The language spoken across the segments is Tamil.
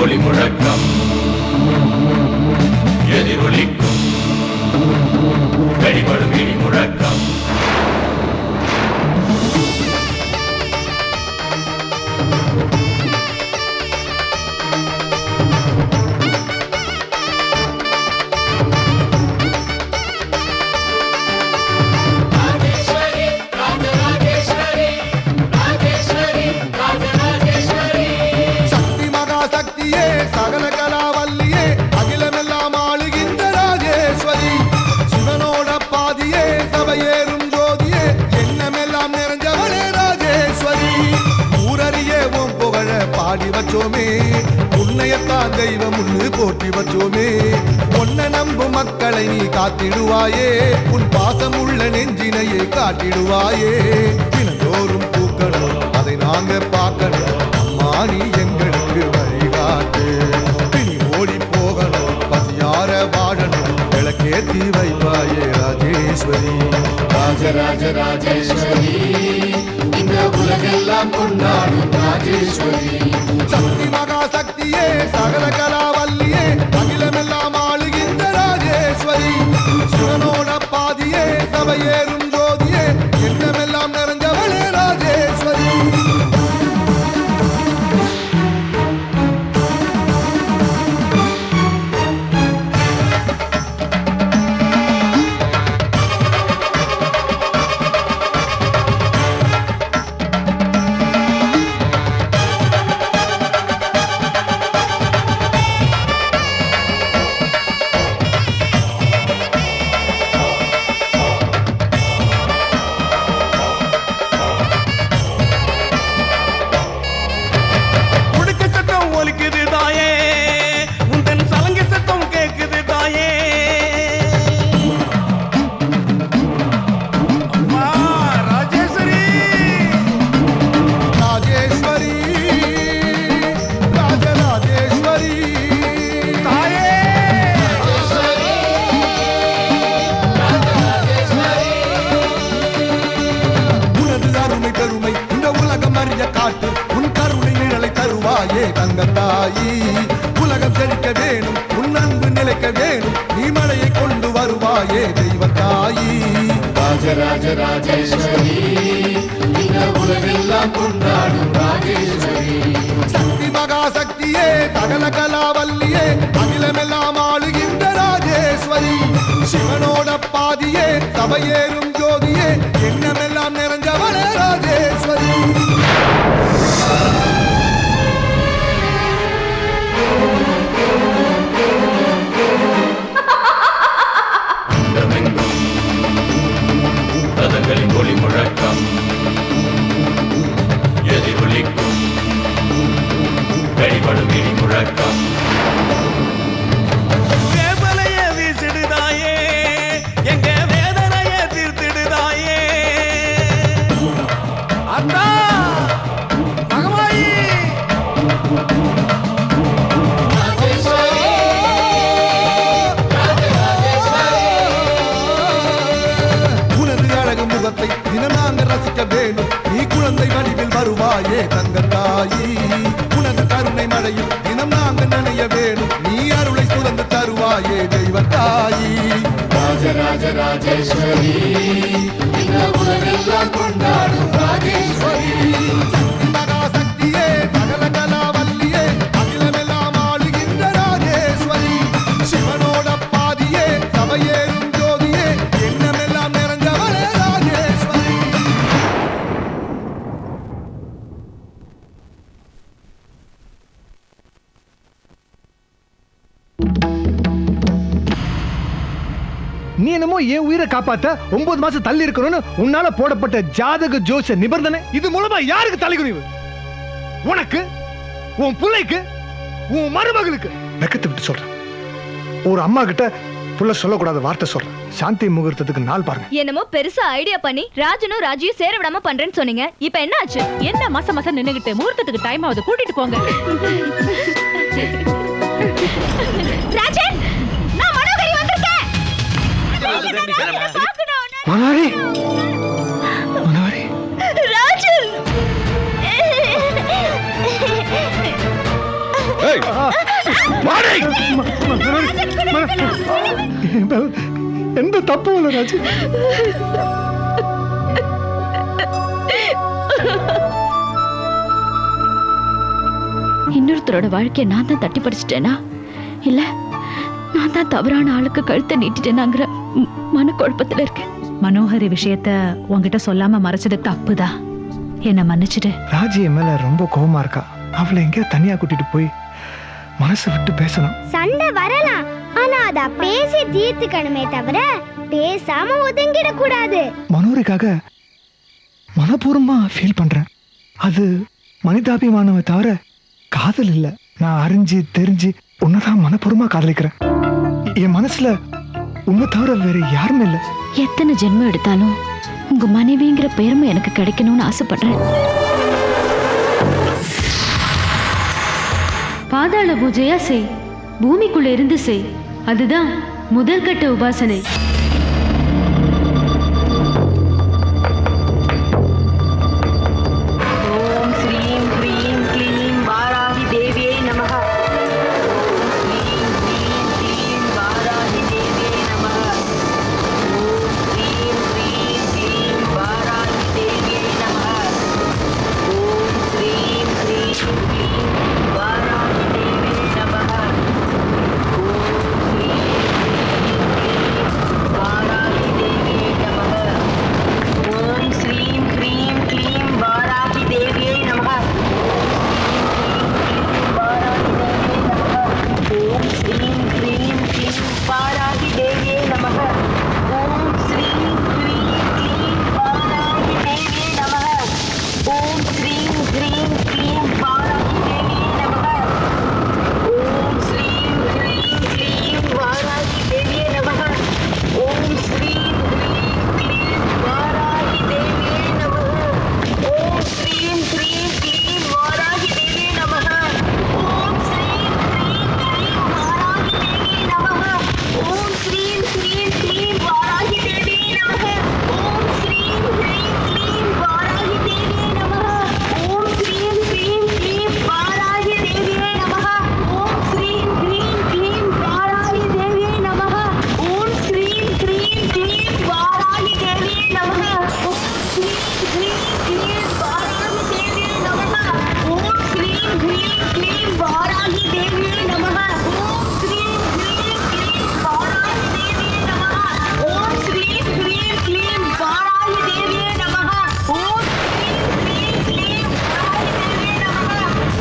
ஒளி முழக்கம் எதிரொலிக்கும் வெளிப்படும் இடி முழக்கம் சகல கலாவல்லியே அகிலமெல்லாம் ஆளுகின்ற ராஜேஸ்வரி சிவனோட பாதியே சபையேறும் ஜோதியே எண்ணமெல்லாம் நிறைஞ்சவளே ராஜேஸ்வரி ஊரறியே உன் புகழ பாடி வச்சோமே உன்னையத்தான் தெய்வம் உன்னு போற்றி வச்சோமே உன்னை நம்பும் மக்களை நீ காத்திடுவாயே உன் பாசம் உள்ள நெஞ்சினையே காட்டிடுவாயே தினந்தோறும் பூக்கணும் அதை நாங்க பார்க்கணும் அம்மா நீ எங்களுக்கு வழிகாட்டு பிணி ஓடி போகணும் பசியார வாழணும் விளக்கேத்தி வைப்பாயே ராஜேஸ்வரி ராஜராஜ ராஜேஸ்வரி இந்த உலகெல்லாம் கொண்டாடும் ராஜேஸ்வரி சக்தி மகா சக்தியே சகல கலாவல்லியே அகிலமெல்லாம் ஆளுகின்ற ராஜேஸ்வரி சிவனோட பாதியே சபையேறும் ஜோதியே எண்ணமெல்லாம் நிறைஞ்சவளே ராஜேஸ்வரி தங்கத்தாயி உலகம் செழிக்க வேணும் உன் அன்பு நிலைக்க வேணும் நீ மழையை கொண்டு வருவாயே தெய்வத்தாயி ராஜராஜ ராஜேஸ்வரி இந்த உலகெல்லாம் கொண்டாடும் ராஜேஸ்வரி சக்தி மகா சக்தியே சகல கலாவல்லியே அகிலமெல்லாம் ஆளுகின்ற ராஜேஸ்வரி சிவனோட பாதியே சபையேறும் ஜோதியே எண்ணமெல்லாம் நிறைஞ்சவளே ராஜேஸ்வரி ரதங்களின் ஒளி முழக்கம் எதிரொலிக்கும் வெளிப்படும் இடி முழக்கம் வேதனைய வீசிடுதாயே எங்க வேதனைய தீர்த்திடுதாயே அத்தா மகமாயி முகத்தை தினம் நாங்கள் ரசிக்க வேணும் நீ குழந்தை வடிவில் வருவாயே தங்கத்தாயி உனது கருணை மழையில் தினம் நாங்கள் நினைய வேணும் நீ அருளை சுரந்து தருவாயே தெய்வத்தாயி ராஜராஜ ராஜேஸ்வரி இந்த உலகெல்லாம் கொண்டாடும் ராஜேஸ்வரி மகா சக்தியே சகல கலாவல்லியே அகிலமெல்லாம் ஆளுகின்ற ராஜேஸ்வரி சிவனோட நீ என்னமோ என் உயிரை காப்பாத்த 9 மாசம் தள்ளி இருக்கணும்னு உன்னால போடப்பட்ட ஜாதக ஜோசிய நிபந்தனை. இது மூலமா யாருக்கு தலைகுனிவு? உனக்கு, உன் பிள்ளைக்கு, உன் மருமகளுக்கு. வெக்கத்தை விட்டு சொல்றேன். ஒரு அம்மா கிட்ட புள்ள சொல்லக்கூடாத வார்த்தை சொல்றேன். சாந்தி முகூர்த்தத்துக்கு நாள் பாருங்க. என்னமோ பெருசா ஐடியா பண்ணி ராஜனும் ராஜியும் சேர விடாம பண்றேன்னு சொன்னீங்க. இப்ப என்ன ஆச்சு? என்ன மாசம் மாசம் நின்னுகிட்டு முகூர்த்தத்துக்கு டைம் ஆகுது, கூட்டிட்டு போங்க. ராஜன், நான் மனோகரி வந்திருக்கேன். மனோகரி, மனோகரி. ராஜன், எந்த தப்பும் இல்லை ராஜு. இன்னொருத்தரோட வாழ்க்கையை நான் தான் தட்டி படிச்சிட்டேனா இல்ல நான் தான் தவறான ஆளுக்கு கழுத்தை நீட்டிட்டேனாங்கிற மனக்குழப்பத்துல இருக்கேன். மனோகரி விஷயத்த உன்கிட்ட சொல்லாம மறைச்சது தப்புதான். என்ன மன்னிச்சிடு. ராஜி என் மேல ரொம்ப கோவமா இருக்கா. அவளை எங்கேயோ தனியா கூட்டிட்டு போய் மனசு விட்டு பேசணும். சண்டை வரலாம், ஆனா அத பேசி தீர்த்துக்கணுமே தவிர பேசாம ஒதுங்கிட கூடாது. மனோரிக்காக மனப்பூர்வமா ஃபீல் பண்றேன். அது மனிதாபிமானமே தவிர காதல் இல்ல. நான் அறிஞ்சு தெரிஞ்சு உன்னதான் மனப்பூர்வமா காதலிக்கிறேன். என் மனசுல உன்னை தவிர வேற யாருமே இல்ல. எத்தனை ஜென்மம் எடுத்தாலும் உங்க மனைவிங்கிற பெருமை எனக்கு கிடைக்கணும்னு ஆசைப்படுறேன். பாதாள பூஜையா செய், பூமிக்குள்ள இருந்து செய். அதுதான் முதல் கட்ட உபாசனை. ஓம் ஸ்ரீம் க்ரீம் க்ளீம் வாராகி தேவியை நமஹ. ஓம் ஸ்ரீம் க்ரீம் க்ளீம் வாராகி தேவியை நமஹ. ஓம் ஸ்ரீம் க்ரீம் க்ளீம் வாராகி தேவியை நமஹ. ஓம் ஸ்ரீம் க்ரீம் க்ளீம் வாராகி தேவியை நமஹ. ஓம் ஸ்ரீம் க்ரீம் க்ளீம் வாராகி தேவியை நமஹ. ஓம் ஸ்ரீம் க்ரீம் க்ளீம் வாராகி தேவியை நமஹ. ஓம் ஸ்ரீம் க்ரீம் க்ளீம் வாராகி தேவியை நமஹ. ஓம் ஸ்ரீம் க்ரீம் க்ளீம் வாராகி தேவியை நமஹ. ஓம் ஸ்ரீம் க்ரீம் க்ளீம் வாராகி தேவியை நமஹ. ஓம் ஸ்ரீம் க்ரீம் க்ளீம் வாராகி தேவியை நமஹ. ஓம் ஸ்ரீம் க்ரீம் க்ளீம் வாராகி தேவியை நமஹ. ஓம் ஸ்ரீம் க்ரீம் க்ளீம் வாராகி தேவியை நமஹ. ஓம் ஸ்ரீம் க்ரீம் க்ளீம் வாராகி தேவியை நமஹ. ஓம் ஸ்ரீம் க்ரீம் க்ளீம் வாராகி தேவியை நமஹ. ஓம் ஸ்ரீம் க்ரீம் க்ளீம் வாராகி தேவியை நமஹ. ஓம் ஸ்ரீம் க்ரீம் க்ளீம் வாராகி தேவியை நமஹ. ஓம் ஸ்ரீம் க்ரீம் க்ளீம் வாராகி தேவியை நமஹ. ஓம் ஸ்ரீம் க்ரீம் க்ளீம் வாராகி தேவியை நமஹ. ஓம் ஸ்ரீம் க்ரீம் க்ளீம் வாராகி தேவியை நமஹ.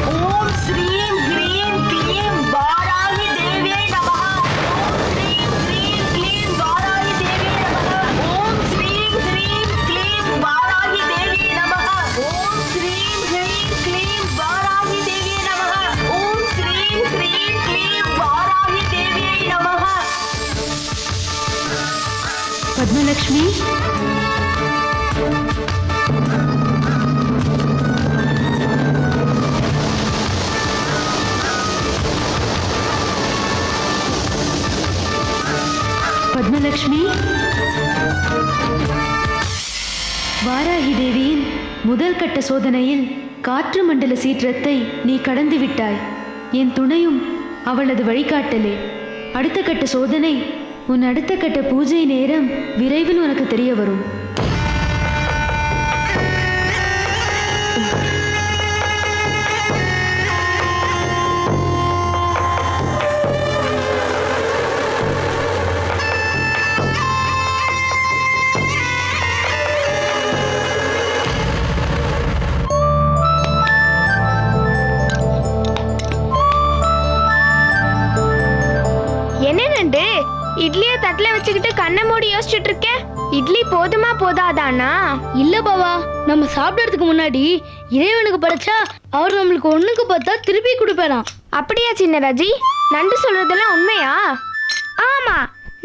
ஓம் ஸ்ரீம் க்ரீம் க்ளீம் வாராகி தேவியை நமஹ. ஓம் ஸ்ரீம் க்ரீம் வாராகி தேவியை நமஹ. ஓம் ஸ்ரீம் க்ரீம் க்ளீம் வாராகி தேவியை நமஹ. ஓம் ஸ்ரீம் க்ரீம் க்ளீம் வாராகி தேவியை நமஹ. ஓம் ஸ்ரீம் க்ரீம் க்ளீம் வாராகி தேவியை நமஹ. பத்மலட்சுமி, பத்மலட்சுமி, வாராகி தேவியின் முதல் கட்ட சோதனையில் காற்று மண்டல சீற்றத்தை நீ கடந்து விட்டாய். என் துணையும் அவளது வழிகாட்டலே. அடுத்த கட்ட சோதனை, உன் அடுத்த கட்ட பூஜை நேரம் விரைவில் உனக்கு தெரிய வரும். இட்லியை தட்டுல வச்சுக்கிட்டு கண்ணை மூடி யோசிச்சுட்டு இருக்கேன். இட்லி போதுமா போதாதானா? இல்ல பாவா, நம்ம சாப்பிடறதுக்கு முன்னாடி இறைவனுக்கு படைச்சா அவர் நம்மளுக்கு ஒண்ணுக்கு பார்த்தா திருப்பி கொடுப்பாராம். அப்படியா சின்னராஜி? நண்டு சொல்றதெல்லாம் உண்மையா? ஆமா,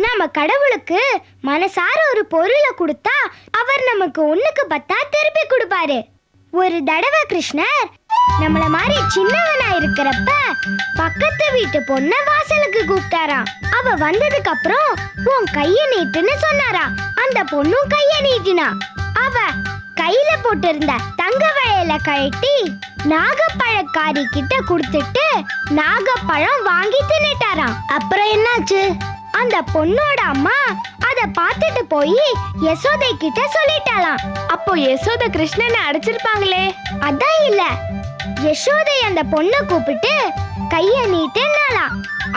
நம்ம கடவுளுக்கு மனசார ஒரு பொருளை கொடுத்தா அவர் நமக்கு ஒண்ணுக்கு பத்தா திருப்பி கொடுப்பாரு. ஒரு தடவை கிருஷ்ணர் நம்மள மாதிரி சின்னவனா இருக்கிறப்ப பக்கத்து வீட்டு பொண்ண வாசலுக்கு கூப்பிட்டாராம். அவ வந்ததுக்கு அப்புறம் உன் கைய நீட்டுன்னு சொன்னாராம். அந்த பொண்ணும் கைய நீட்டினா. அவ கையில போட்டிருந்த தங்க வளையல கழட்டி நாகப்பழக்காரி கிட்ட கொடுத்துட்டு நாகப்பழம் வாங்கி தின்னுட்டாராம். அப்புறம் என்னாச்சு? அந்த பொண்ணோட அம்மா அத பார்த்துட்டு போய் யசோதை கிட்ட சொல்லிட்டாளாம். அப்போ யசோதை கிருஷ்ணனை அடிச்சிருப்பாங்களே? அதான் இல்ல, யசோதை அந்த பொண்ணை கூப்பிட்டு கைய நீட்டினாளாம்.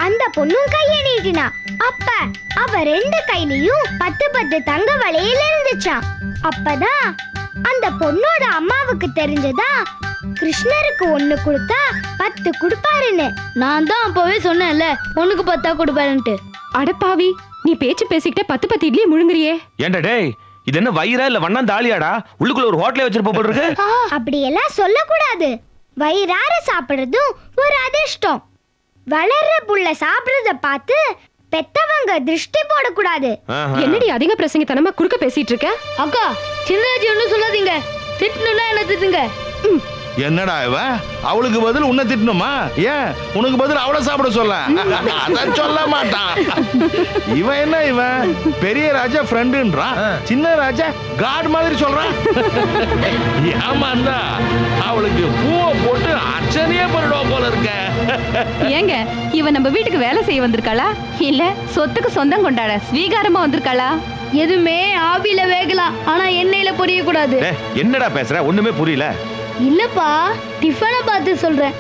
அந்த பொண்ணும் கைய நீட்டினா. அப்ப அவ 2 கையிலயும் 10 தங்க வளையல் இருந்துச்சாம். அப்பதான் அந்த பொண்ணோட அம்மாவுக்கு தெரிஞ்சதா கிருஷ்ணருக்கு 1 கொடுத்தா 10 கொடுப்பாருன்னு. நான் தான் அப்பவே சொன்னேன்ல, ஒண்ணுக்கு 10 கொடுப்பாருன்ட்டு. அடப்பாவி, நீ பேச்சு பேசிக்கிட்டே 10 இட்லி முழுங்குறியே. ஏண்டா டேய், இது என்ன வயிறா இல்ல வண்ணம் தாலியாடா? உள்ளுக்குள்ள ஒரு ஹோட்டலே வச்சிருப்ப போல இருக்கு. அப்படியெல்லாம் சொல்லக்கூடாது. வயிறார சாப்பிடுறதும் ஒரு அதிர்ஷ்டம். வளர்ற புள்ள சாப்பிடுறத பார்த்து பெத்தவங்க திருஷ்டி போடக்கூடாது. என்னடி அதிக பிரசங்கித்தனமா குறுக்க பேசிட்டு இருக்க? அக்கா, சின்னராஜி ஒண்ணும் சொல்லாதீங்க. திட்டணும்னா என்ன திட்டுங்க. என்னடா இவ? அவளுக்கு பதில் உன்னை திட்டணுமா? ஏன் உனக்கு பதில் அவளை சாப்பிட சொல்ல? அதான் சொல்ல மாட்டான். இவன் என்ன, இவன் பெரிய ராஜா ஃப்ரெண்டுன்றான், சின்ன ராஜா காட் மாதிரி சொல்றான். ஏமாந்தா அவளுக்கு பூவை போட்டு அர்ச்சனையே பண்ணிடுவா போல இருக்க. ஏங்க, இவ நம்ம வீட்டுக்கு வேலை செய்ய வந்திருக்காளா இல்ல சொத்துக்கு சொந்தம் கொண்டாட ஸ்வீகாரமா வந்திருக்காளா? எதுவுமே ஆவியில வேகலாம், ஆனா எண்ணெயில பொரிய கூடாது. என்னடா பேசுற? ஒண்ணுமே புரியல. இல்லப்பா, டிஃபனை பார்த்து சொல்றேன்.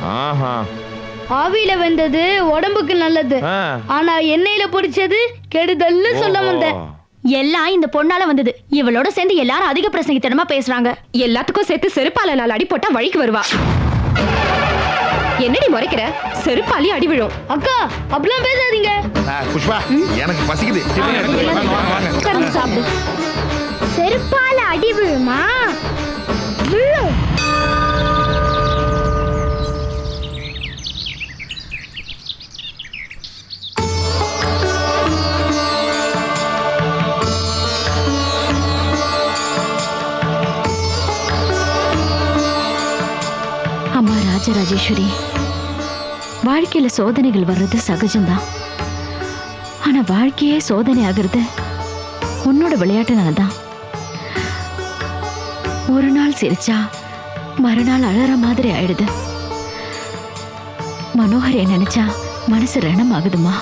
ஆவியில வெந்தது உடம்புக்கு நல்லது, ஆனா எண்ணெயில பொரிச்சது கெடுதல்னு சொல்ல வந்தேன். எல்லாம் இந்த பொண்ணால வந்தது. இவளோட சேர்ந்து எல்லாரும் அதிக பிரசங்கித்தனமா பேசுறாங்க. எல்லாத்துக்கும் சேர்த்து செருப்பால 4 அடி போட்டா வழிக்கு வருவா. என்னடி முறைக்கிற? செருப்பாலி அடி விழும். அக்கா, அப்படிலாம் பேசாதீங்க. புஷ்பா, எனக்கு பசிக்குது. சாப்பிடு. செருப்பால அடி விழுமா? விழும். அம்மா ராஜராஜேஸ்வரி, வாழ்க்கையில சோதனைகள் வர்றது சகஜம்தான். ஆனா வாழ்க்கையே சோதனை ஆகுறது உன்னோட விளையாட்டுனாலதான். ஒரு நாள் சிரிச்சா மறுநாள் அழற மாதிரி ஆயிடுது. மனோகரை நினைச்சா மனசு ரணம் ஆகுதுமா.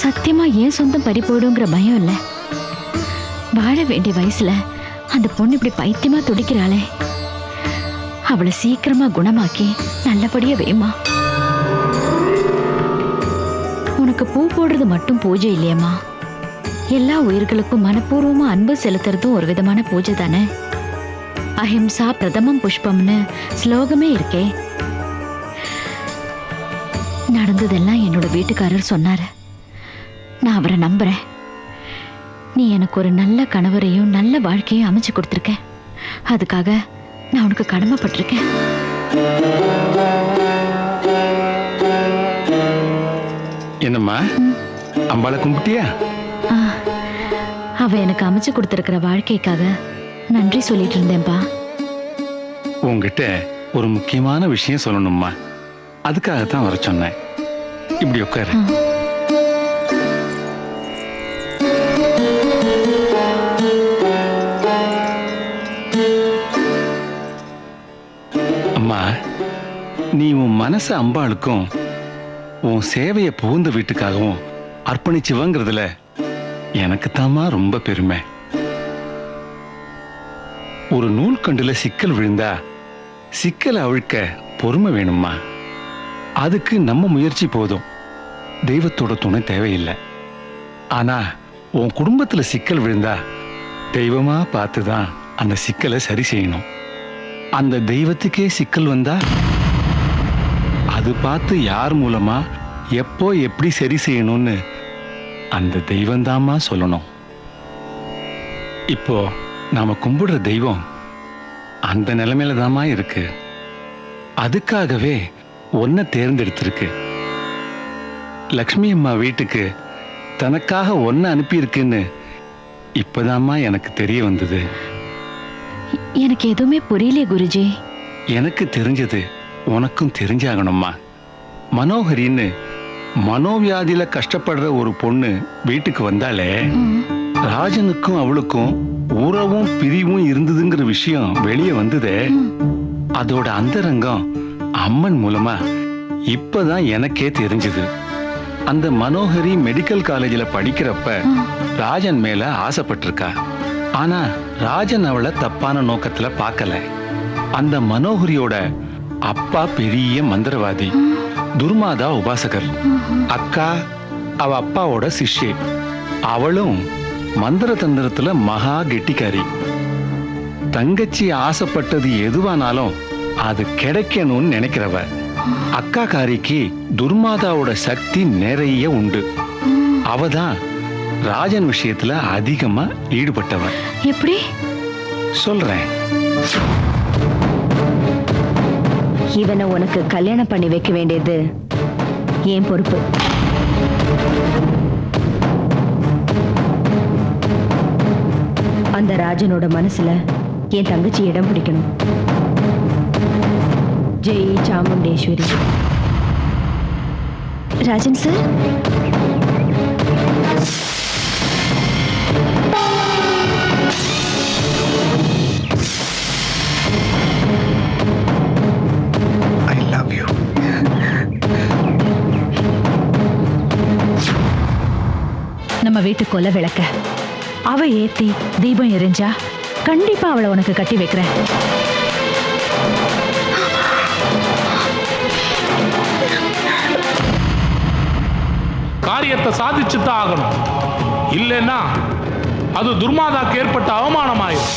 சத்தியமா ஏன் சொந்தம் பறி போயிடுங்கிற பயம் இல்ல. வாழ வேண்டிய வயசுல அந்த பொண்ணு இப்படி பைத்தியமா துடிக்கிறாளே, அவளை சீக்கிரமா குணமாக்கி நல்லபடியா வேமா. உனக்கு பூ போடுறது மட்டும் பூஜை இல்லையம்மா. எல்லா உயிர்களுக்கும் மனப்பூர்வமா அன்பு செலுத்துறதும் ஒரு விதமான பூஜை தானே. அஹிம்சா பிரதமம் புஷ்பம்னு ஸ்லோகமே இருக்கே. நடந்ததெல்லாம் என்னோட வீட்டுக்காரர் சொன்னாரு. நான் அவரை நம்புறேன். நீ எனக்கு ஒரு நல்ல கணவரையும் நல்ல வாழ்க்கையும் அமைச்சு கொடுத்துருக்க. அதுக்காக நான் உனக்கு கடமைப்பட்டிருக்கேன். என்னம்மா, அம்பாளை கும்பிட்டியா? அவ எனக்கு அமைச்சு கொடுத்திருக்கிற வாழ்க்கைக்காக நன்றி சொல்லிட்டு இருந்தேன்பா. உங்ககிட்ட ஒரு முக்கியமான விஷயம் சொல்லணும்மா. அதுக்காகத்தான் வர சொன்னேன். இப்படி உட்காரு. அம்மா, நீ உன் மனசு அம்பாளுக்கும் உன் சேவையை புகுந்த வீட்டுக்காகவும் அர்ப்பணிச்சுவங்கிறதுல எனக்கு தாமா ரொம்ப பெருமை. ஒரு நூல்கண்டுல சிக்கல் விழுந்தா சிக்கலை அவிழ்க்க பொறுமை வேணும்மா. அதுக்கு நம்ம முயற்சி போதும், தெய்வத்தோட துணை தேவையில்லை. ஆனா உன் குடும்பத்துல சிக்கல் விழுந்தா தெய்வமா பார்த்துதான் அந்த சிக்கலை சரி செய்யணும். அந்த தெய்வத்துக்கே சிக்கல் வந்தா அது பார்த்து யார் மூலமா எப்போ எப்படி சரி செய்யணும்னு அந்த தெய்வம்தாம்மா சொல்லணும். இப்போ நாம கும்பிடுற தெய்வம் அந்த நிலைமையில தாம்மா இருக்கு. அதுக்காகவே ஒன்ன தேர்ந்தெடுத்திருக்கு. லக்ஷ்மி அம்மா வீட்டுக்கு தனக்காக ஒன்ன அனுப்பியிருக்குன்னு இப்பதாம்மா எனக்கு தெரிய வந்தது. எனக்கு எதுவுமே புரியலையே குருஜி. எனக்கு தெரிஞ்சது உனக்கும் தெரிஞ்சாகணும்மா. மனோகரின்னு மனோவியாதியில கஷ்டப்படுற ஒரு பொண்ணு வீட்டுக்கு வந்தாலே ராஜனுக்கும் அவளுக்கும் உறவும் பிரிவும் இருந்ததுங்கிற விஷயம் வெளியே வந்ததே. அதோட அந்தரங்கம் அம்மன் மூலமா இப்பதான் எனக்கே தெரிஞ்சது. அந்த மனோகரி மெடிக்கல் காலேஜில் படிக்கிறப்ப ராஜன் மேல ஆசைப்பட்டிருக்கா. ஆனா ராஜன் அவளை தப்பான நோக்கத்துல பார்க்கல. அந்த மனோகரியோட அப்பா பெரிய மந்திரவாதி, துர்மாதா உபாசகர். அக்கா அவ அப்பாவோட சிஷ்யை. அவளும் மந்திர தந்திரத்துல மகா கெட்டிக்காரி. தங்கச்சி ஆசைப்பட்டது எதுவானாலும் அது கிடைக்கணும்னு நினைக்கிறவ. அக்கா காரிக்கு துர்மாதாவோட சக்தி நிறைய உண்டு. அவதான் ராஜன் விஷயத்துல அதிகமா ஈடுபட்டவன். எப்படி சொல்றேன். இவனை உனக்கு கல்யாணம் பண்ணி வைக்க வேண்டியது என் பொறுப்பு. அந்த ராஜனோட மனசுல என் தங்கச்சி இடம் பிடிக்கணும். Jai Chamundeshwari. Rajan sir, I love you. நம்ம வீட்டு கொலை விளக்க அவ ஏத்தி தீபம் எரிஞ்சா கண்டிப்பா அவளை உனக்கு கட்டி வைக்கிறேன். காரியத்தை சாதிச்சுதான் ஆகணும். இல்லைன்னா அது துர்மாதாக்கு ஏற்பட்ட அவமானமாயிரும்.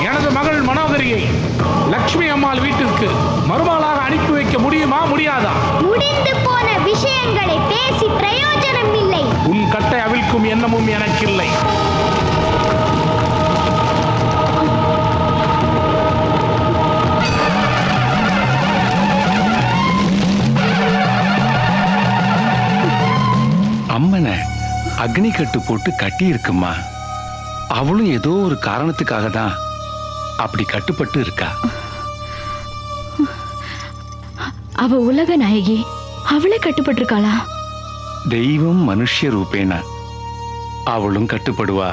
எனது மகள் மனோகரியை லக்ஷ்மி அம்மாள் வீட்டிற்கு மருமகளாக அனுப்பி வைக்க முடியுமா, முடியாதா? முடிந்து போன விஷயங்களை பேசி பிரயோஜனம் இல்லை. உன் கட்டை அவிழ்க்கும் எண்ணமும் எனக்கில்லை. அம்மனை அக்னி கட்டு போட்டு கட்டி இருக்குமா. அவளும் ஏதோ ஒரு காரணத்துக்காக தான் அப்படி கட்டுப்பட்டு இருக்கா. அவ உலக நாயகி, அவளே கட்டுப்பட்டிருக்காளா? தெய்வம் மனுஷ ரூபேன. அவளும் கட்டுப்படுவா.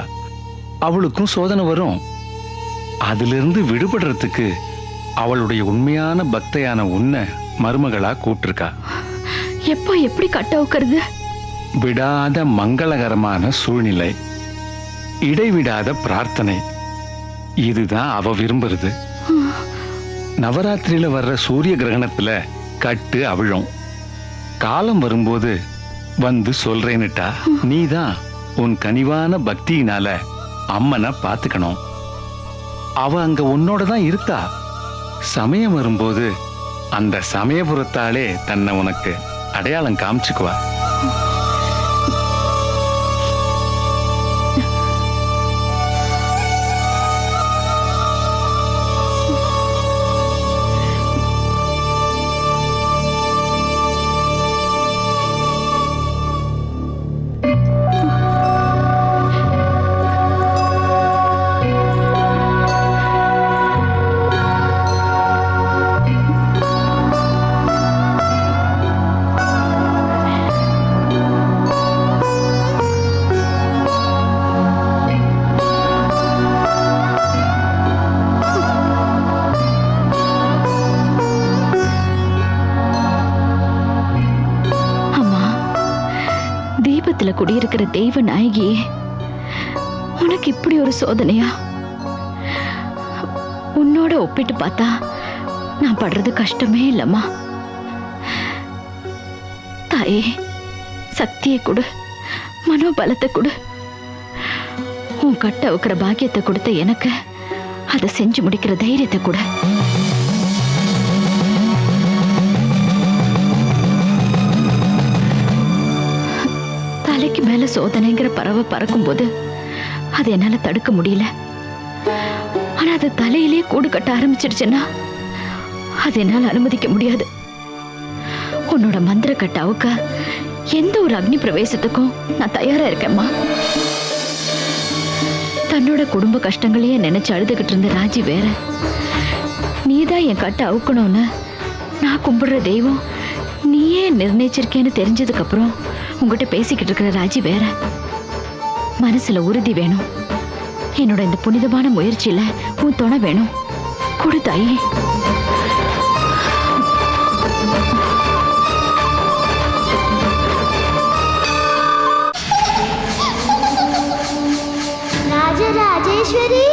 அவளுக்கும் சோதனை வரும். அதிலிருந்து விடுபடுறதுக்கு அவளுடைய உண்மையான பக்தையான உன்னை மருமகளா கூட்டிருக்கா. எப்போ எப்படி கட்ட வைக்கிறது? விடாத மங்களகரமான சூழ்நிலை, இடைவிடாத பிரார்த்தனை, இதுதான் அவ விரும்புறது. நவராத்திரியில வர்ற சூரிய கிரகணத்துல கட்டு அவிழும். காலம் வரும்போது வந்து சொல்றேன்னுட்டா நீதான் உன் கனிவான பக்தியினால அம்மனை பாத்துக்கணும். அவ அங்க உன்னோட தான் இருக்கா. சமயம் வரும்போது அந்த சமயபுரத்தாலே தன்னை உனக்கு அடையாளம் காமிச்சுக்குவா. குடியிருக்கிற தெய்வ நாயகி, உனக்கு இப்படி ஒரு சோதனையா? உன்னோட ஒப்பிட்டு பார்த்தா நான் படுறது கஷ்டமே இல்லம்மா. தாயே, சக்தியை கொடு, மனோபலத்தை கொடு. உன் கட்ட வைக்கிற பாக்கியத்தை கொடுத்த எனக்கு அதை செஞ்சு முடிக்கிற தைரியத்தை கூட. தலைக்கு மேல சோதனைங்கிற பறவை பறக்கும் போது அதை என்னால தடுக்க முடியல. ஆனா அது தலையிலேயே கூடு கட்ட ஆரம்பிச்சிடுச்சுன்னா அதை என்னால அனுமதிக்க முடியாது. உன்னோட மந்திர கட்ட அவுக்க எந்த ஒரு அக்னி பிரவேசத்துக்கும் நான் தயாரா இருக்கேம்மா. தன்னோட குடும்ப கஷ்டங்களையே நினைச்சு அழுதுகிட்டு இருந்த ராஜி வேற. நீதான் என் கட்ட அவுக்கணும்னு நான் கும்பிடுற தெய்வம் நீயே நிர்ணயிச்சிருக்கேன்னு தெரிஞ்சதுக்கு அப்புறம் உங்ககிட்ட பேசிக்கிட்டு இருக்கிற ராஜி வேற. மனசுல உறுதி வேணும். என்னோட இந்த புனிதமான முயற்சியில உன் துணை வேணும். கொடு தாயி. ராஜராஜேஸ்வரி,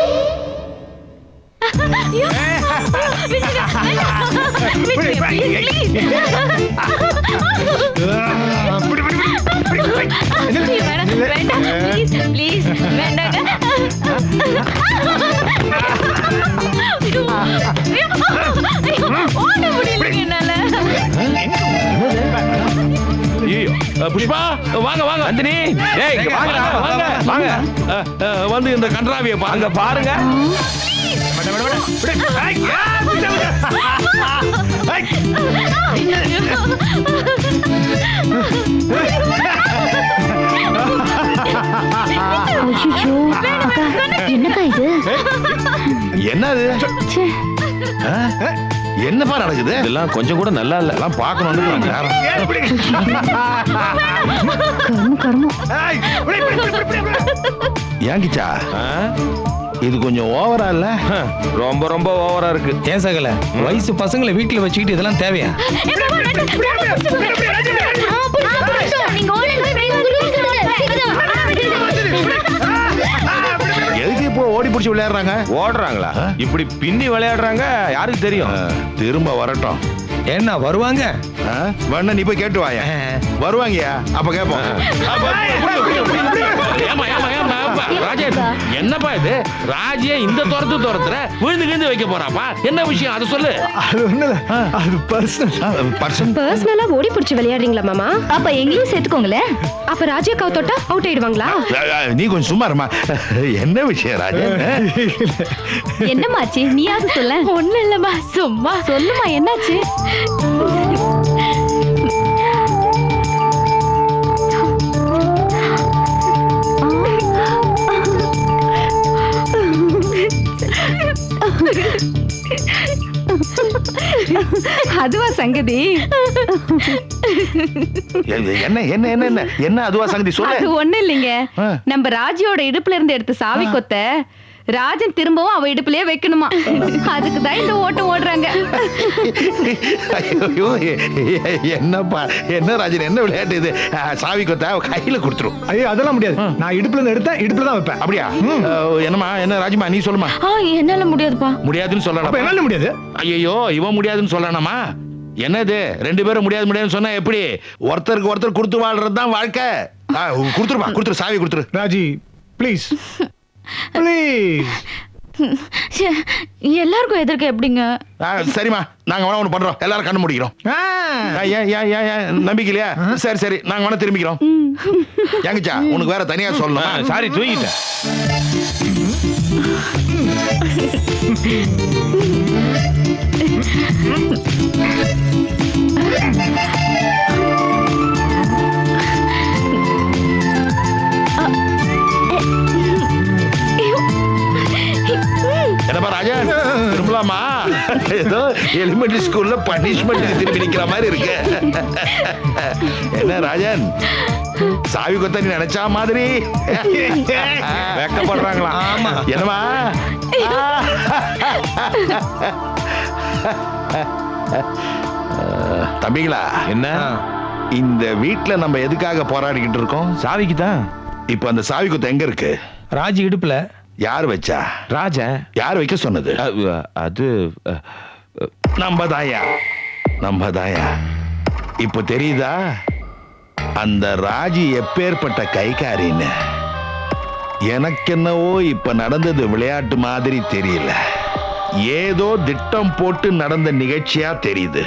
புஷ்பா வாங்க வாங்க அந்தனி. டேய் இங்க வாங்க வாங்க வாங்க. வந்து இந்த கன்றாவியை பாருங்க பாருங்க. என்னக்கா இது? என்னது? என்னப்பா நடக்குது? இதெல்லாம் கொஞ்சம் கூட நல்லா இல்ல. எல்லாம் பார்க்கணும்னு ஏங்கிச்சா இது கொஞ்சம் ஓவரா இல்ல? ரொம்ப ரொம்ப ஓவரா இருக்கு. ஏன் சகல வயசு பசங்களை வீட்டுல வச்சுக்கிட்டு இதெல்லாம் தேவையா? எதுக்கு இப்போ ஓடி பிடிச்சி விளையாடுறாங்க? ஓடுறாங்களா? இப்படி பின்னி விளையாடுறாங்க. யாருக்கு தெரியும்? திரும்ப வரட்டும். என்ன வருவாங்க? வேணா நீ போய் கேட்டு வாயா. வருவாங்கயா, அப்ப கேட்போம். என்னப்பா இது? ராஜிய இந்த துரத்துற விழுந்து கிழுந்து வைக்க போறாப்பா. என்ன விஷயம் அதை சொல்லு. அது ஒண்ணுல, அது பர்சனலா ஓடி பிடிச்சி விளையாடுறீங்களா மாமா? அப்ப எங்களையும் சேர்த்துக்கோங்களே. அப்ப ராஜியா கவு தொட்டா அவுட் ஆயிடுவாங்களா? நீ கொஞ்சம் சும்மா இருமா. என்ன விஷயம் ராஜா? என்னமாச்சு? நீயாவது சொல்ல. ஒண்ணு இல்லம்மா, சும்மா சொல்லுமா. என்னாச்சு? அதுவா சங்கதி? என்ன என்ன என்ன என்ன என்ன அதுவா சங்கதி சொல்லு. அது ஒண்ணு இல்லைங்க. நம்ம ராஜியோட இடுப்புல இருந்து எடுத்த சாவி கொத்த ராஜன் திரும்பவும் அவ இடுப்புலயே வைக்கணுமா. அதுக்கு தான் இந்த ஓட்டம் ஓடுறாங்க. ஐயோ என்னப்பா என்ன ராஜன், என்ன விளையாட்டு இது? சாவி கொத்த கையில கொடுத்துரும். ஐயோ அதெல்லாம் முடியாது. நான் இடுப்புல இருந்து எடுத்தா இடுப்புல தான் வைப்பேன். அப்படியா? என்னமா என்ன ராஜிமா நீ சொல்லுமா. என்னால முடியாதுப்பா. முடியாதுன்னு சொல்லலாம். என்னால முடியாது. ஐயோ இவன் முடியாதுன்னு சொல்லணுமா? என்னது ரெண்டு பேரும் முடியாதுன்னு சொன்னா எப்படி? ஒருத்தருக்கு ஒருத்தர் கொடுத்து வாழ்றதுதான் வாழ்க்கை. கொடுத்துருமா, கொடுத்துரு, சாவி கொடுத்துரு. Raji please please. எல்லாருக்கும் எதிர்க்க எப்படிங்க? சரிம்மா, நாங்க வேணா ஒண்ணு பண்றோம். எல்லாரும் கண்ணு முடிக்கிறோம். நம்பிக்கை இல்லையா? சரி சரி, நாங்க வேணா திரும்பிக்கிறோம். ஏங்கச்சா உனக்கு வேற தனியா சொல்லணும். சாரி தூங்கிட்டேன். என்னப்பா ராஜா, திரும்பலாமா? ஏதோ எலிமெண்டரி ஸ்கூல்ல பனிஷ்மெண்ட் திரும்பி நிக்கிற மாதிரி இருக்கு. என்ன ராஜன், சாவி கொத்த நீ நினைச்சா மாதிரி வெக்கப்படுறாங்களா? ஆமா. என்னமா தம்பிங்களா, என்ன இந்த வீட்டுல நம்ம எதுக்காக போராடிக்கிட்டு இருக்கோம்? சாவிக்கு தான். இப்ப அந்த சாவி கொத்த எங்க இருக்கு? ராஜி இடுப்புல. யார் வச்சா? ராஜா. யார் வைக்க சொன்னது? அது நம்ம தாயா. இப்ப தெரியுதா அந்த ராஜி எப்பேற்பட்ட கைகாரின்னு? எனக்கென்னவோ இப்ப நடந்தது விளையாட்டு மாதிரி தெரியல, ஏதோ திட்டம் போட்டு நடந்த நிகழ்ச்சியா தெரியுது.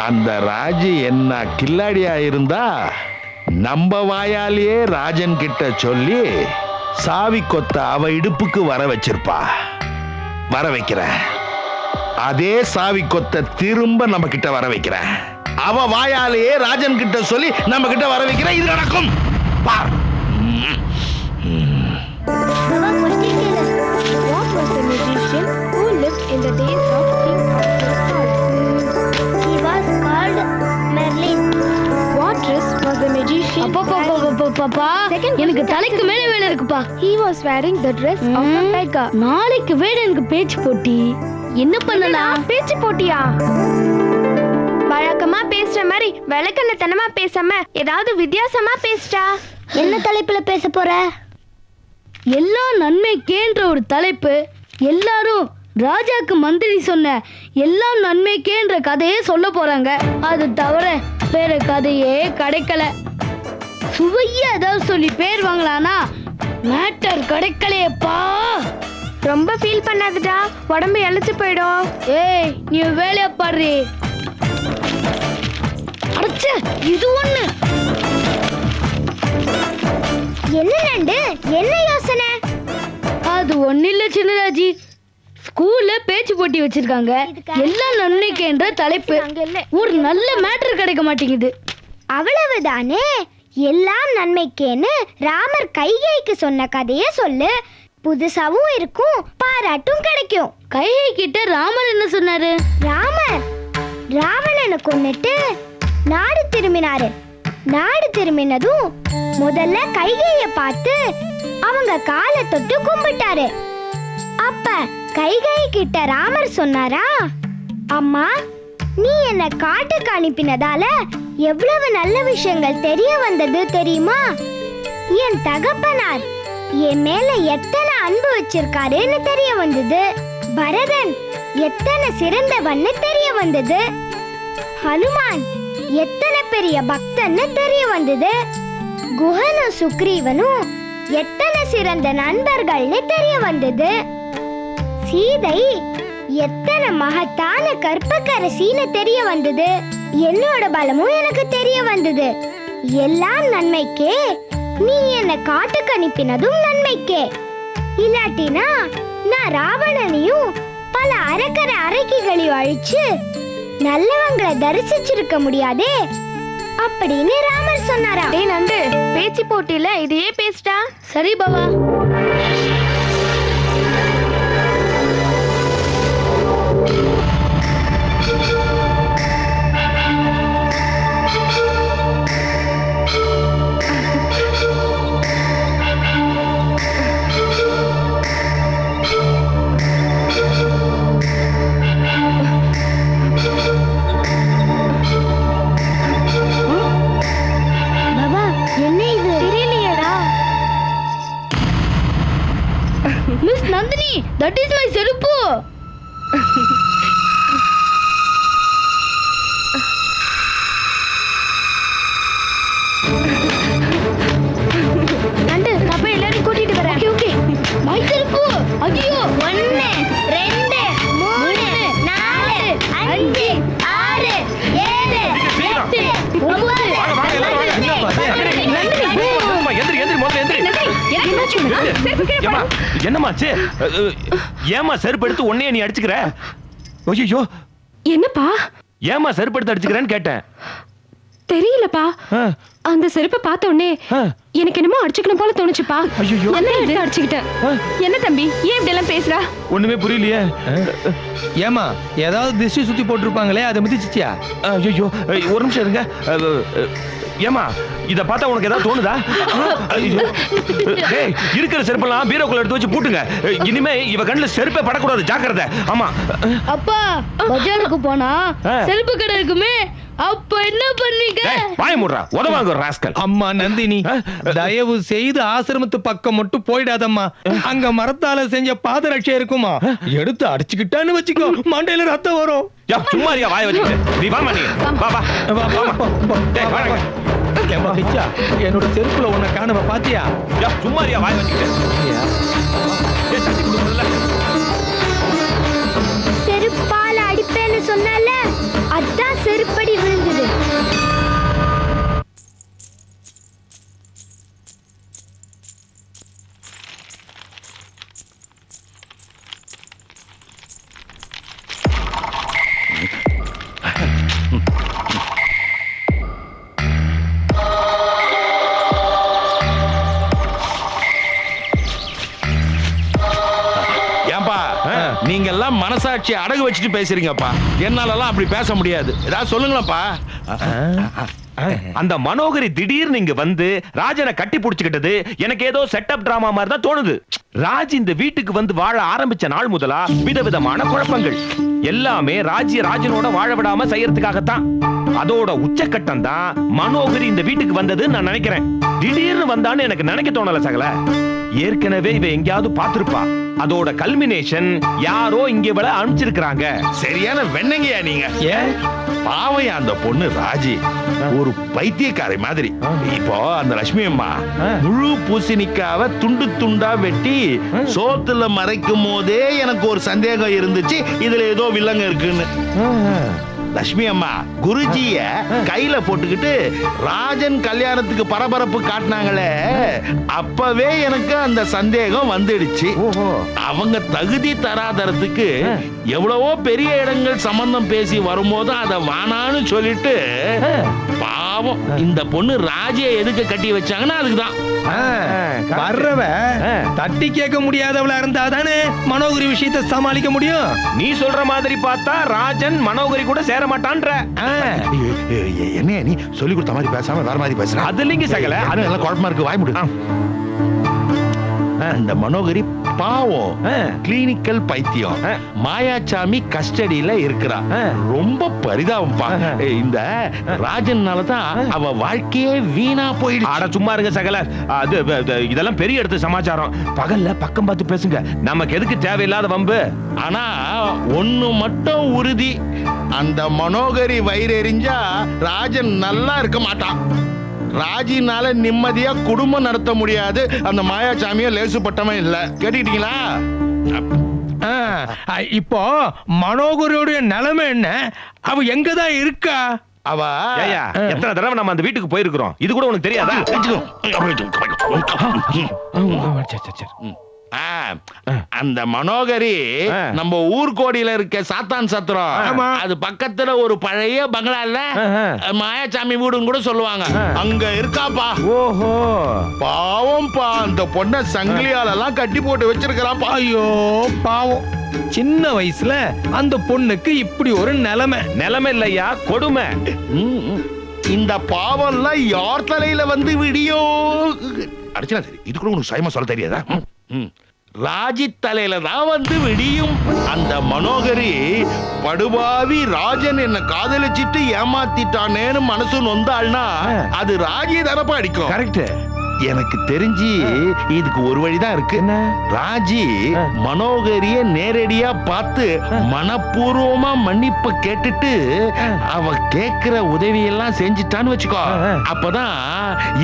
அந்த ராஜி என்ன கில்லாடியா இருந்தா நம்ம வாயாலேயே ராஜன் கிட்ட சொல்லி சாவி கொத்த அவ இடுப்புக்கு வர வச்சிருப்பா. வர வைக்கிறேன், அதே சாவி கொத்த திரும்ப நம்ம கிட்ட வர வைக்கிறேன். அவ வாயாலேயே ராஜன் கிட்ட சொல்லி நம்ம கிட்ட வர வைக்கிறேன். இது நடக்கும் பார். What was the magician who lived in the days of King Arthur? He was called Merlin. What dress was the magician? அப்பா எனக்கு தலைக்கு மேல வேலை இருக்குப்பா. He was wearing the dress of a beggar. நாளைக்கு வேற எனக்கு பேச்சு போட்டி. என்ன பண்ணலாம்? பேச்சு போட்டியா? வழக்கமா பேசுற மாதிரி விளக்கண்ணத்தனமா பேசாம ஏதாவது வித்தியாசமா பேசுடா. என்ன தலைப்புல பேச போற? எல்லா நன்மைக்கேன்ற ஒரு தலைப்பு. எல்லாரும் ராஜாக்கு மந்திரி சொன்ன எல்லாம் நன்மைக்கேன்ற கதையே சொல்ல போறாங்க. அது தவிர வேற கதையே கிடைக்கல. சுவையா ஏதாவது சொல்லி பேர் வாங்கலானா மேட்டர் கிடைக்கலையப்பா. ரொம்ப ஃபீல் பண்ணாதடா, உடம்பு இழைச்சு போயிடும். ஏய் நீ வேலைய பாரு. அடச்சே இது ஒண்ணு. என்ன நண்டு, என்ன யோசனை? அது ஒண்ணு இல்ல சின்னராஜி, ஸ்கூல்ல பேச்சு போட்டி வச்சிருக்காங்க. எல்லாம் நன்மைக்கேன்ற தலைப்பு. ஒரு நல்ல மேட்டர் கிடைக்க மாட்டேங்குது. அவ்வளவுதானே, எல்லாம் நன்மைக்கேன்னு ராமர் கைகேயிக்கு சொன்ன கதையை சொல்லு. புதுசாவும் இருக்கும், பாராட்டும் கிடைக்கும். கைகேயி கிட்ட ராமர் என்ன சொன்னாரு? ராமர் ராவணனை கொன்னுட்டு நாடு திரும்பினாரு. நாடு திரும்பினதும் முதல்ல கைகேய பார்த்து அவங்க காலை தொட்டு கும்பிட்டாரு. அப்ப கைகேயி கிட்ட ராமர் சொன்னாரா, அம்மா நீ என்ன காட்டுக்கு அனுப்பினதால எவ்வளவு நல்ல விஷயங்கள் தெரிய வந்தது தெரியுமா? என் தகப்பனார் என் மேல எத்தனை அன்பு வச்சிருக்காருன்னு தெரிய வந்தது. பரதன் எத்தனை சிறந்தவன்னு தெரிய வந்தது. ஹனுமான் எத்தனை பெரிய பக்தன்னு தெரிய வந்தது. குஹனும் சுக்ரீவனும் எத்தனை சிறந்த நண்பர்கள்னு தெரிய வந்தது. சீதை எத்தனை மகத்தான கற்பக்கரசின்னு தெரிய வந்தது. என்னோட பலமும் எனக்கு தெரிய வந்தது. எல்லாம் நன்மைக்கே, நீ என்ன காட்டுக்கு அனுப்பினதும் நன்மைக்கே. இல்லாட்டினா நான் ராவணனையும் பல அரக்கர அரக்கிகளையும் அழிச்சு நல்லவங்களை தரிசிச்சிருக்க முடியாதே அப்படின்னு ராமர் சொன்னாரா. டேய் நண்டு, பேச்சு போட்டியில இதையே பேசிட்டா. சரி Baba. Miss Nandini, that is my செருப்பு. நண்டு, அப்ப எல்லாரும் கூட்டிட்டு வரேன். ஓகே மை செருப்பு. ஐயோ 1 2 3 4 5 6 7 8 என்னமாச்சு? ஏமா செருப்பு எடுத்து உன்னையே நீ அடிச்சுக்கிற? ஐயோ என்னப்பா? ஏமா செருப்பு எடுத்து அடிச்சுக்கிறேன்னு கேட்டேன். தெரியலப்பா, அந்த செருப்பை பார்த்த உடனே எனக்கு என்னமோ அடிச்சுக்கணும் போல தோணுச்சுப்பா. என்ன எடுத்து அடிச்சுக்கிட்டேன். என்ன தம்பி, ஏன் இப்படி எல்லாம் பேசுறா? ஒண்ணுமே புரியலையே. ஏமா ஏதாவது திஷ்டி சுத்தி போட்டிருப்பாங்களே, அதை மிதிச்சிச்சியா? ஐயோ ஒரு நிமிஷம் இருங்க. ஏமா இத பார்த்தா உனக்கு ஏதாவது தோணுதா? டேய், இருக்கிற செருப்பெல்லாம் பீரோக்குள்ள எடுத்து வச்சு பூட்டுங்க. இனிமே இவ கண்ணுல செருப்பே படக்கூடாது, ஜாக்கிரதை. ஆமா அப்பா, பஜாருக்கு போனா செருப்பு கடை இருக்குமே, அப்ப என்ன பண்ணீங்க? வாய மூடுறா, உதவாங்க ராஸ்கல். அம்மா நந்தினி, தயவு செய்து ஆசிரமத்து பக்கம் மட்டும் போயிடாதம்மா. அங்க மரத்தால செஞ்ச பாதரட்சை இருக்குமா, எடுத்து அடிச்சுக்கிட்டான்னு வச்சுக்கோ, மண்டையில ரத்தம் வரும். சும்மாரியா வாய வச்சுட்டு நீ வாமா. நீ வா வா. டேய் வாங்க. ஏம்மா பிச்சா, என்னோட செருப்புல உன்னை காணும பாத்தியா? சும்மாரியா வாய் வச்சுக்கிட்டு செருப்பால அடிப்பேன்னு சொன்னால அதான் செருப்படி விழுந்தது. நீங்க எல்லாம் மனசாட்சி அடகு வச்சுட்டு பேசுறீங்கப்பா. என்னாலலாம் அப்படி பேச முடியாது. ஏதாவது சொல்லுங்களப்பா. அந்த மனோகரி திடீர்னு இங்க வந்து ராஜனை கட்டி புடிச்சுக்கிட்டது எனக்கு ஏதோ செட்டப் டிராமா மாதிரி தான் தோணுது. ராஜ் இந்த வீட்டுக்கு வந்து வாழ ஆரம்பிச்ச நாள் முதலா விதவிதமான குழப்பங்கள் எல்லாமே ராஜனோட வாழ விடாம செய்யறதுக்காகத்தான். அதோட உச்சக்கட்டம் தான் மனோகரி இந்த வீட்டுக்கு வந்தது நான் நினைக்கிறேன். திடீர்னு வந்தான்னு எனக்கு நினைக்க தோணல சகல. ஏற்கனவே இவ எங்கேயாவது பாத்திருப்பா. அதோட கல்மினேஷன் யாரோ இங்க இவள அனுப்பிச்சிருக்காங்க. சரியான வெண்ணங்கயா நீங்க. பாவையா அந்த பொண்ணு ராஜி ஒரு பைத்தியக்காரை மாதிரி. இப்போ அந்த லட்சுமி அம்மா முழு பூசணிக்காவ துண்டு துண்டா வெட்டி சோத்துல மறைக்கும் போதே எனக்கு ஒரு சந்தேகம் இருந்துச்சு, இதுல ஏதோ வில்லங்க இருக்குன்னு. லட்சுமி அம்மா குருஜிய கையில போட்டுக்கிட்டு ராஜன் கல்யாணத்துக்கு பரபரப்பு காட்டினாங்களே, அப்பவே எனக்கு அந்த சந்தேகம் வந்துடுச்சு. அவங்க தகுதி தராதரத்துக்கு எவ்வளவோ பெரிய இடங்கள் சம்பந்தம் பேசி வரும்போது அதை வானான்னு சொல்லிட்டு பாவம் இந்த பொண்ணு ராஜியை எதுக்கு கட்டி வச்சாங்கன்னா அதுக்குதான். வர்றவ தட்டி கேட்க முடியாதவளா இருந்தா தானே மனோகரி விஷயத்தை சமாளிக்க முடியும். நீ சொல்ற மாதிரி பார்த்தா ராஜன் மனோகரி கூட சேர மாட்டான்ற. என்ன நீ சொல்லி கொடுத்த மாதிரி பேசாம வேற மாதிரி பேசுற? அது இல்லைங்க சகல, அது எல்லாம் குழப்பமா இருக்கு. வாய் முடி. அந்த மனோகரி பாவம் கிளினிக்கல் பைத்தியம். மாயாசாமி கஸ்டடியில இருக்கிறா. ரொம்ப பரிதாபம். இந்த ராஜன்னாலதான் அவ வாழ்க்கையே வீணா போயிடுச்சு. ஆட சும்மா இருங்க சகல, அது இதெல்லாம் பெரிய இடத்து சமாச்சாரம். பகல்ல பக்கம் பார்த்து பேசுங்க, நமக்கு எதுக்கு தேவையில்லாத வம்பு. ஆனா ஒண்ணு மட்டும் உறுதி, அந்த மனோகரி வயிறு எரிஞ்சா ராஜன் நல்லா இருக்க மாட்டான். ராஜினால நிம்மதியா குடும்பம் நடத்த முடியாது. அந்த மாயாசாமிய லேசுப்பட்டவன் இல்ல. கேட்டுக்கிட்டீங்களா? இப்போ மனோகரியோட நிலைமை என்ன? அவ எங்கதான் இருக்கா? அவ எத்தனை தடவை நம்ம அந்த வீட்டுக்கு போயிருக்கிறோம், இது கூட உனக்கு தெரியாதா? அந்த மனோகரி நம்ம ஊர்கோடியில இருக்க சாத்தான் சத்திரம், அது பக்கத்துல ஒரு பழைய பங்களால மாயாசாமி வீடுன்னு கூட சொல்லுவாங்க, அங்க இருக்காப்பா. ஓஹோ, பாவம் பா, அந்த பொண்ண சங்கிலியால எல்லாம் கட்டி போட்டு வச்சிருக்கிறான். ஐயோ பாவம், சின்ன வயசுல அந்த பொண்ணுக்கு இப்படி ஒரு நிலைமை இல்லையா, கொடுமை. இந்த பாவம்லாம் யார் தலையில வந்து விடியோ அடிச்சா சரி, இது கூட உனக்கு சயமா சொல்ல தெரியாதா? ராஜி தலையில தான் வந்து விடியும். அந்த மனோகரி படுபாவி ராஜன் என்ன காதலிச்சிட்டு ஏமாத்திட்டானேன்னு மனசு நொந்தாள்னா அது ராஜி தரப்ப அடிக்கும். கரெக்ட். எனக்கு தெரிஞ்சு இதுக்கு ஒரு வழிதான் இருக்கு. ராஜி மனோகரிய நேரடியா பார்த்து மனப்பூர்வமா மன்னிப்பு கேட்டுட்டு அவ கேக்குற உதவியெல்லாம் செஞ்சுட்டான்னு வச்சுக்கோ. அப்பதான்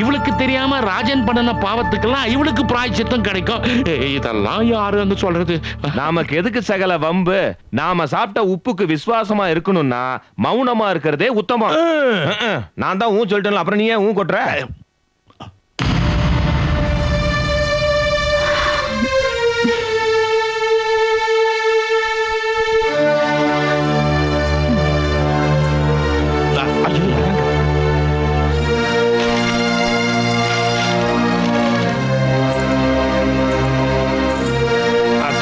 இவளுக்கு தெரியாம ராஜன் பண்ணன பாவத்துக்கெல்லாம் இவளுக்கு பிராயச்சித்தம் கிடைக்கும். இதெல்லாம் யாரு அங்க சொல்றது? நமக்கு எதுக்கு சகல வம்பு? நாம சாப்பிட்ட உப்புக்கு விசுவாசமா இருக்கணும்னா மௌனமா இருக்கிறதே உத்தமம். நான் தான் ஊ சொல்லிட்டேன், அப்புறம் நீ ஏன் ஊ கொட்டுற?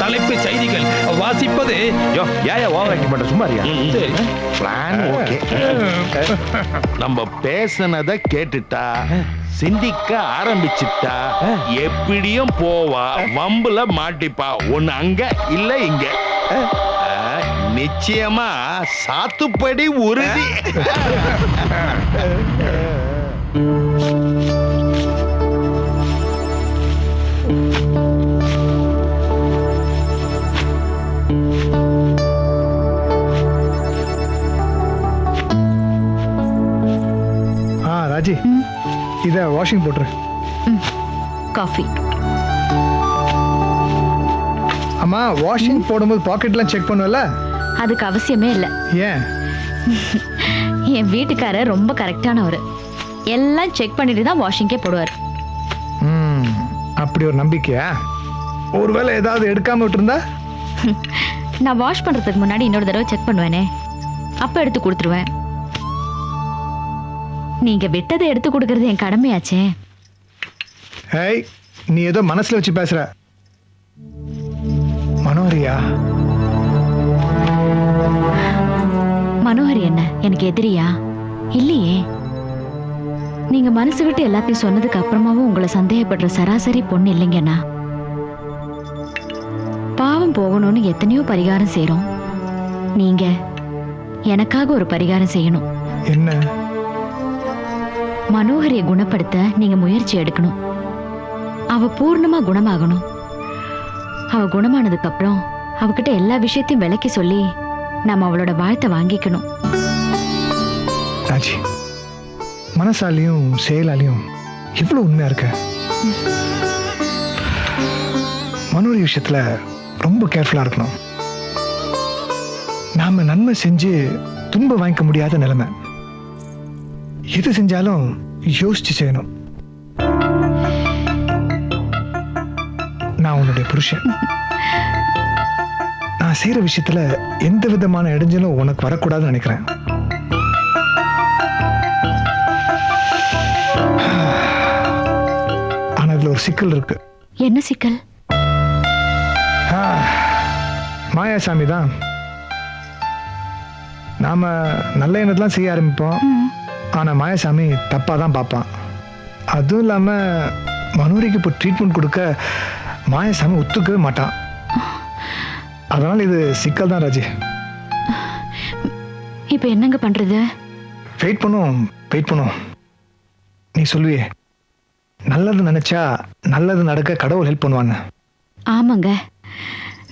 தலைப்பு செய்திகள் வாசிப்பது நம்ம பேசினதை கேட்டுட்டா சிந்திக்க ஆரம்பிச்சுட்டா எப்படியும் போவா, வம்புல மாட்டிப்பா. ஒண்ணு அங்க இல்ல இங்க. நிச்சயமா சாத்துப்படி உறுதி. ராஜி, இதை வாஷிங் போட்டுரு. காஃபி. அம்மா, வாஷிங் போடும்போது பாக்கெட்லாம் செக் பண்ணுவல? அதுக்கு அவசியமே இல்லை. ஏன்? என் வீட்டுக்காரர் ரொம்ப கரெக்டானவர். எல்லாம் செக் பண்ணிட்டு தான் வாஷிங்கே போடுவார். அப்படி ஒரு நம்பிக்கையா? ஒருவேளை ஏதாவது எடுக்காம விட்டுருந்தா? நான் வாஷ் பண்றதுக்கு முன்னாடி இன்னொரு தடவை செக் பண்ணுவேனே, அப்ப எடுத்து கொடுத்துருவேன். நீங்க விட்டதை எடுத்து கொடுக்கறது என் கடமையாச்சே. ஏய், நீ ஏதோ மனசுல வச்சு பேசுற. மனோகரியா? மனோகரி என்ன எனக்கு எதிரியா? இல்லையே. நீங்க மனசு விட்டு எல்லாத்தையும் சொன்னதுக்கு அப்புறமாவும் உங்களை சந்தேகப்படுற சராசரி பொண்ணு இல்லைங்கண்ணா. பாவம் போகணும்னு எத்தனையோ பரிகாரம் செய்றோம். நீங்க எனக்காக ஒரு பரிகாரம் செய்யணும். என்ன? மனோகரியை குணப்படுத்த நீங்க முயற்சி எடுக்கணும். அவ பூர்ணமா குணமாகணும். அவ குணமானதுக்கு அப்புறம் அவகிட்ட எல்லா விஷயத்தையும் விளக்கி சொல்லி நாம அவளோட வாழ்த்தை வாங்கிக்கணும். ராஜி, மனசாலையும் செயலாலையும் எவ்வளவு உண்மையா இருக்க. மனோரி விஷயத்துல ரொம்ப கேர்ஃபுல்லா இருக்கணும். நாம நன்மை செஞ்சு துன்பம் வாங்கிக்க முடியாத நிலைமை. எது செஞ்சாலும் யோசிச்சு செய்யணும். நான் உன்னுடைய புருஷன். நான் செய்யற விஷயத்துல எந்த விதமான இடைஞ்சலும் உனக்கு வரக்கூடாதுன்னு நினைக்கிறேன். ஆனா இதுல ஒரு சிக்கல் இருக்கு. என்ன சிக்கல்? மாயாசாமி தான். நாம நல்ல எண்ணத்தெல்லாம் செய்ய ஆரம்பிப்போம். ஆனா மாயாசாமி தப்பா தான் பார்ப்பான். அதுவும் இல்லாம மனோரிக்கு இப்போ ட்ரீட்மெண்ட் கொடுக்க மாயாசாமி ஒத்துக்கவே மாட்டான். அதனால இது சிக்கல் தான் ராஜி. இப்ப என்னங்க பண்றது? வெயிட் பண்ணும். நீ சொல்லுவியே, நல்லது நினைச்சா நல்லது நடக்க கடவுள் ஹெல்ப் பண்ணுவாங்க. ஆமாங்க,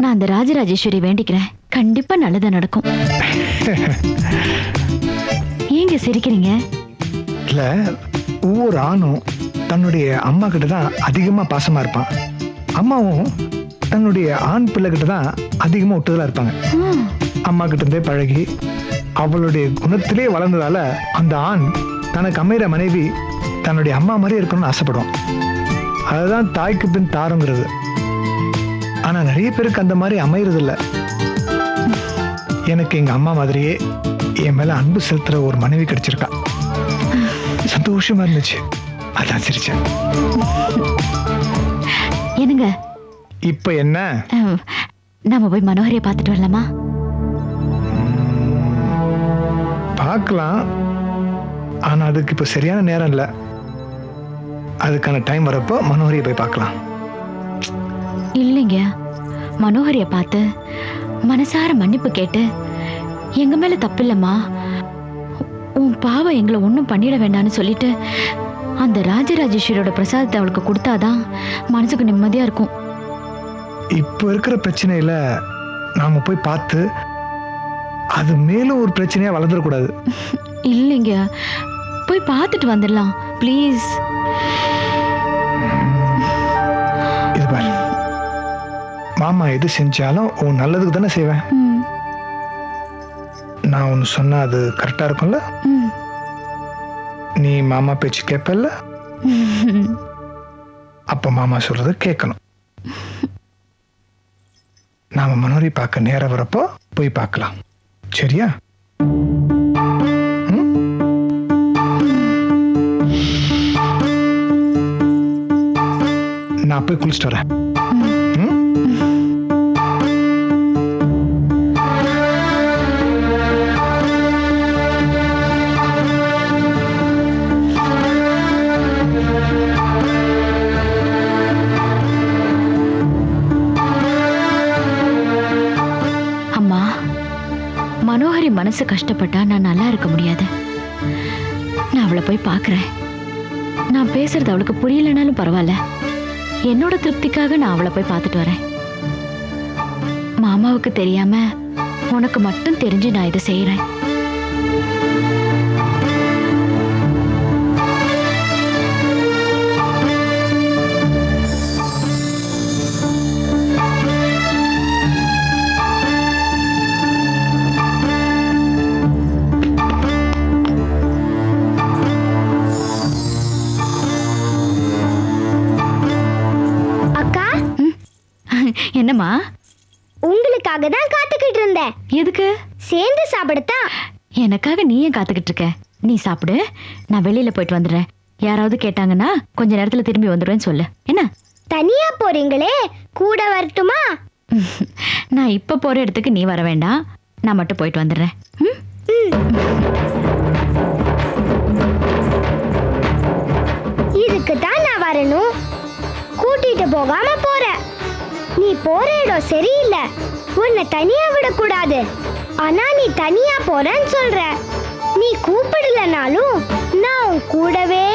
நான் அந்த ராஜராஜேஸ்வரி வேண்டிக்கிறேன். கண்டிப்பா நல்லது நடக்கும். ஏங்க சிரிக்கிறீங்க? இல்ல, ஒவ்வொரு ஆணும் தன்னுடைய அம்மா கிட்ட தான் அதிகமா பாசமா இருப்பான். அம்மாவும் தன்னுடைய ஆண் பிள்ளை கிட்ட தான் அதிகமா ஒட்டுதலா இருப்பாங்க. அம்மா கிட்ட இருந்தே பழகி அவளுடைய குணத்திலே வளர்ந்ததால அந்த ஆண் தனக்கு அமைகிற மனைவி தன்னுடைய அம்மா மாதிரி இருக்கணும்னு ஆசைப்படுவான். அதுதான் தாய்க்கு பின் தாரங்கிறது. ஆனா நிறைய பேருக்கு அந்த மாதிரி அமைகிறது இல்லை. எனக்கு எங்க அம்மா மாதிரியே என் மேல அன்பு செலுத்துற ஒரு மனைவி கிடைச்சிருக்கா. சந்தோஷமா இருந்துச்சு, அதான் சிரிச்சேன். என்னங்க இப்ப என்ன? நாம போய் மனோகரியை பார்த்துட்டு வரலாமா? பார்க்கலாம், ஆனா அதுக்கு இப்ப சரியான நேரம் இல்ல. அதுக்கான டைம் வரப்போ மனோகரியை போய் பார்க்கலாம். இல்லைங்க, மனோகரிய பார்த்து மனசார மன்னிப்பு கேட்டு எங்க மேல தப்பில்லம்மா, உன் பாவம் எங்களை ஒன்றும் பண்ணிட வேண்டாம்னு சொல்லிட்டு அந்த ராஜராஜேஸ்வரியோட பிரசாதத்தை அவளுக்கு கொடுத்தாதான் மனசுக்கு நிம்மதியா இருக்கும். இப்ப இருக்கிற பிரச்சனையில நாம போய் பார்த்து அது மேலும் ஒரு பிரச்சனையா வளர்ந்துடக்கூடாது. இல்லைங்க, போய் பார்த்துட்டு வந்துடலாம் ப்ளீஸ். இது பாரு, மாமா எது செஞ்சாலும் உன் நல்லதுக்கு தானே செய்வேன். நான் ஒன்று சொன்னா அது கரெக்டா இருக்கும்ல? நீ மாமா பேச்சு கேட்பல்ல? அப்ப மாமா சொல்றது கேட்கணும். நாம மனோரி பார்க்க நேரம் வரப்போ போய் பார்க்கலாம், சரியா? நான் போய் குளிச்சுட்டு வரேன். அம்மா, மனோகரி மனசு கஷ்டப்பட்டா நான் நல்லா இருக்க முடியாது. நான் அவளை போய் பார்க்கிறேன். நான் பேசுறது அவளுக்கு புரியலனாலும் பரவாயில்ல, என்னோட திருப்திக்காக நான் அவளை போய் பார்த்துட்டு வரேன். மாமாவுக்கு தெரியாம உனக்கு மட்டும் தெரிஞ்சு நான் இதை செய்யறேன். என்னம்மா? உங்களுக்காக தான் காத்துக்கிட்டு இருந்தேன். எதுக்கு? சேர்ந்து சாப்பிடத்தான். எனக்காக நீ ஏன் காத்துக்கிட்டு இருக்க? நீ சாப்பிடு, நான் வெளியில போயிட்டு வந்துடுறேன். யாராவது கேட்டாங்கன்னா கொஞ்ச நேரத்துல திரும்பி வந்துடுவேன்னு சொல்லு. என்ன? தனியா போறீங்களே, கூட வரட்டுமா? நான் இப்ப போற இடத்துக்கு நீ வர வேண்டாம், நான் மட்டும் போயிட்டு வந்துடுறேன். இதுக்கு தான் நான் வரணும், கூட்டிட்டு போகாம போற. நீ போற இடம் சரியில்லை, உன்னை தனியா விடக்கூடாது. ஆனா நீ தனியா போறேன்னு சொல்ற. நீ கூப்பிடலனாலும் நான் உன் கூடவே